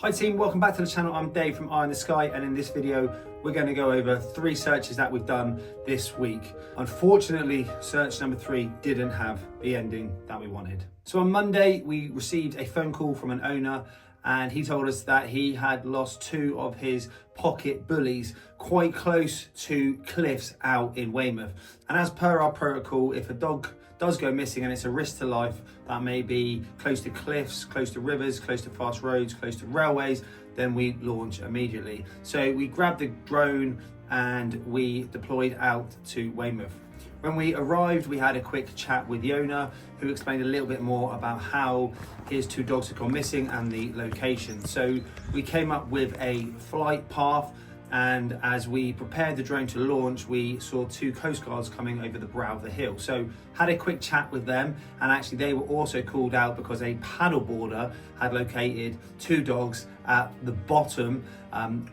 Hi team, welcome back to the channel. I'm Dave from Eye in the Sky, and in this video we're going to go over 3 searches that we've done this week. Unfortunately, search number 3 didn't have the ending that we wanted. So on Monday we received a phone call from an owner, and he told us that he had lost 2 of his pocket bullies quite close to cliffs out in Weymouth. And as per our protocol, if a dog does go missing and it's a risk to life, that may be close to cliffs, close to rivers, close to fast roads, close to railways, then we launch immediately. So we grabbed the drone and we deployed out to Weymouth. When we arrived, we had a quick chat with the owner, who explained a little bit more about how his 2 dogs had gone missing and the location. So we came up with a flight path, and as we prepared the drone to launch, we saw 2 Coast Guards coming over the brow of the hill. So had a quick chat with them, and actually they were also called out because a paddleboarder had located 2 dogs at the bottom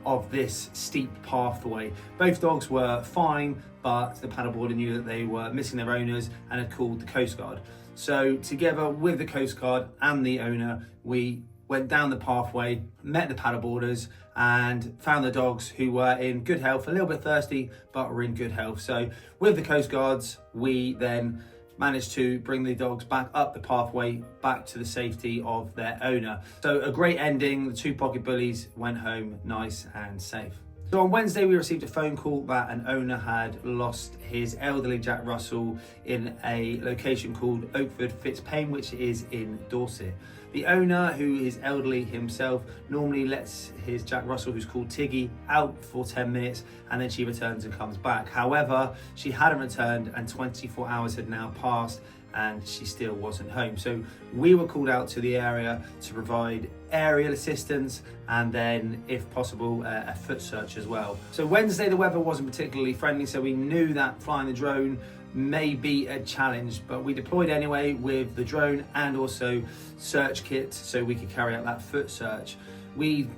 of this steep pathway. Both dogs were fine, but the paddleboarder knew that they were missing their owners and had called the Coast Guard. So together with the Coast Guard and the owner, we went down the pathway, met the paddleboarders, and found the dogs, who were in good health, a little bit thirsty, but were in good health. So with the Coast Guards, we then managed to bring the dogs back up the pathway, back to the safety of their owner. So a great ending. The 2 pocket bullies went home nice and safe. So on Wednesday, we received a phone call that an owner had lost his elderly Jack Russell in a location called Oakford Fitzpaine, which is in Dorset. The owner, who is elderly himself, normally lets his Jack Russell, who's called Tiggy, out for 10 minutes and then she returns and comes back. However, she hadn't returned and 24 hours had now passed and she still wasn't home. So we were called out to the area to provide aerial assistance and then, if possible, a foot search as well. So Wednesday, the weather wasn't particularly friendly, so we knew that flying the drone may be a challenge, but we deployed anyway with the drone and also search kit so we could carry out that foot search. We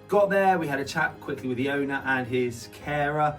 got there, we had a chat quickly with the owner and his carer,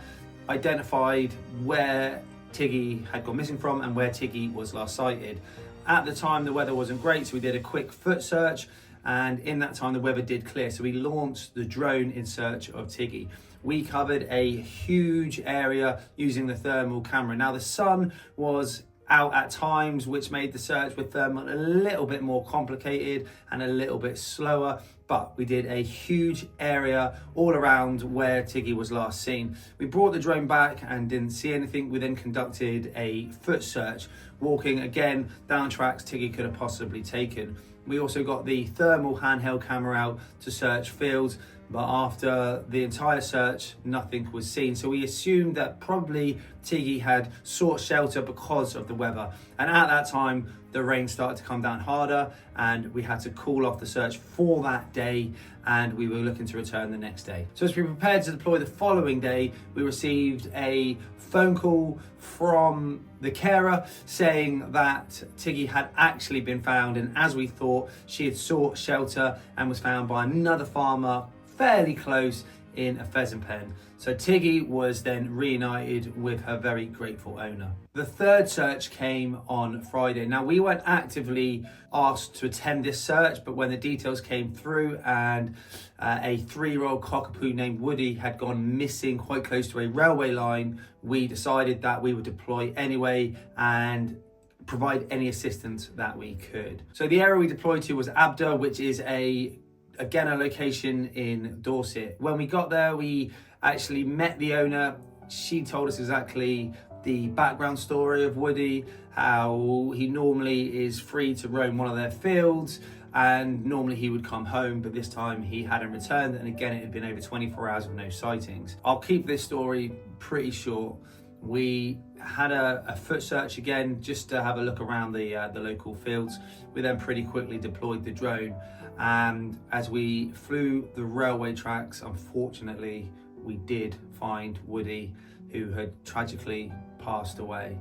identified where Tiggy had gone missing from and where Tiggy was last sighted. At the time, the weather wasn't great, so we did a quick foot search, and in that time the weather did clear, so we launched the drone in search of Tiggy. We covered a huge area using the thermal camera. Now the sun was out at times, which made the search with thermal a little bit more complicated and a little bit slower, but we did a huge area all around where Tiggy was last seen. We brought the drone back and didn't see anything. We then conducted a foot search, walking again down tracks Tiggy could have possibly taken. We also got the thermal handheld camera out to search fields, but after the entire search, nothing was seen. So we assumed that probably Tiggy had sought shelter because of the weather. And at that time, the rain started to come down harder and we had to call off the search for that day, and we were looking to return the next day. So as we prepared to deploy the following day, we received a phone call from the carer saying that Tiggy had actually been found, and as we thought, she had sought shelter and was found by another farmer fairly close in a pheasant pen. So Tiggy was then reunited with her very grateful owner. The 3rd search came on Friday. Now, we weren't actively asked to attend this search, but when the details came through and a 3-year-old cockapoo named Woody had gone missing quite close to a railway line, we decided that we would deploy anyway and provide any assistance that we could. So the area we deployed to was Abda, which is again a location in Dorset. When we got there, we actually met the owner. She told us exactly the background story of Woody, how he normally is free to roam one of their fields and normally he would come home, but this time he hadn't returned, and again it had been over 24 hours of no sightings. I'll keep this story pretty short. We had a foot search again just to have a look around the local fields. We then pretty quickly deployed the drone, and as we flew the railway tracks, unfortunately we did find Woody, who had tragically passed away.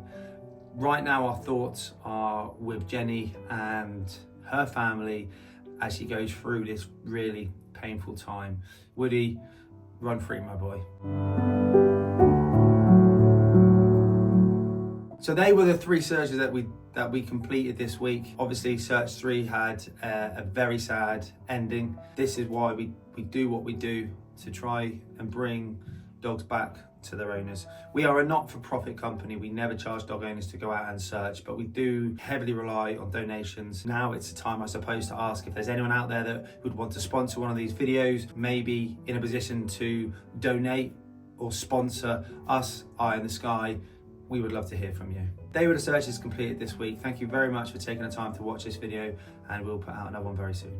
Right now our thoughts are with Jenny and her family as she goes through this really painful time. Woody, run free, my boy. So they were the 3 searches that we completed this week. Obviously, search 3 had a very sad ending. This is why we do what we do, to try and bring dogs back to their owners. We are a not-for-profit company. We never charge dog owners to go out and search, but we do heavily rely on donations. Now it's the time, I suppose, to ask if there's anyone out there that would want to sponsor one of these videos, maybe in a position to donate or sponsor us, Eye in the Sky. We would love to hear from you. They were the searches completed this week. Thank you very much for taking the time to watch this video, and we'll put out another one very soon.